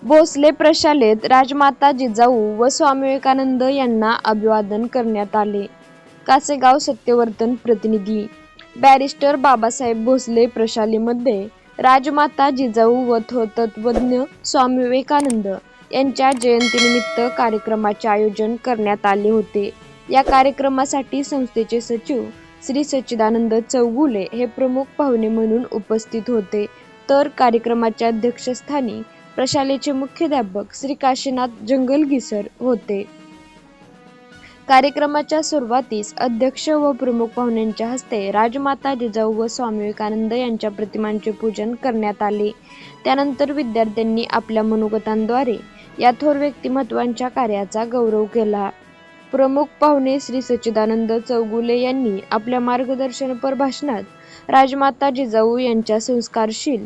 भोसले प्रशालेत राजमाता जिजाऊ व स्वामी विवेकानंद यांना अभिवादन करण्यात आले. कासेगाव सत्यवर्तन प्रतिनिधी बॅरिस्टर बाबासाहेब भोसले प्रशालेमध्ये राजमाता जिजाऊ व तत्वज्ञ स्वामी विवेकानंद यांच्या जयंतीनिमित्त कार्यक्रमाचे आयोजन करण्यात आले होते. या कार्यक्रमासाठी संस्थेचे सचिव श्री सच्चिदानंद चौगुले हे प्रमुख पाहुणे म्हणून उपस्थित होते, तर कार्यक्रमाच्या अध्यक्षस्थानी प्रशालेचे मुख्याध्यापक श्री काशीनाथ जंगलगीसर होते. कार्यक्रमाच्या सुरुवातीस अध्यक्ष व प्रमुख पाहुण्यांच्या हस्ते राजमाता जिजाऊ व स्वामी विवेकानंद यांच्या प्रतिमांचे पूजन करण्यात आले. त्यानंतर विद्यार्थ्यांनी आपल्या मनोगतांद्वारे या थोर व्यक्तिमत्वांच्या कार्याचा गौरव केला. प्रमुख पाहुणे श्री सच्चिदानंद चौगुले यांनी आपल्या मार्गदर्शनपर भाषणात राजमाता जिजाऊ यांच्या संस्कारशील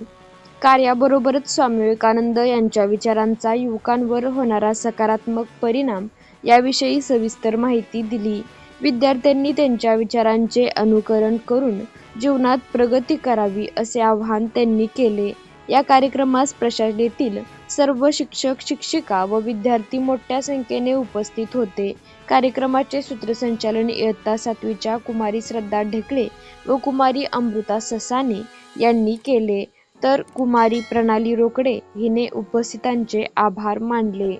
कार्याबरोबरच स्वामी विवेकानंद यांच्या विचारांचा युवकांवर होणारा सकारात्मक परिणाम याविषयी सविस्तर माहिती दिली. विद्यार्थ्यांनी त्यांच्या विचारांचे अनुकरण करून जीवनात प्रगती करावी असे आवाहन त्यांनी केले. या कार्यक्रमास प्रशालेतील सर्व शिक्षक, शिक्षिका व विद्यार्थी मोठ्या संख्येने उपस्थित होते. कार्यक्रमाचे सूत्रसंचालन इयत्ता 7वीच्या कुमारी श्रद्धा ढेकळे व कुमारी अमृता ससाने यांनी केले, तर कुमारी प्रणाली रोकडे हिने उपस्थितांचे आभार मानले.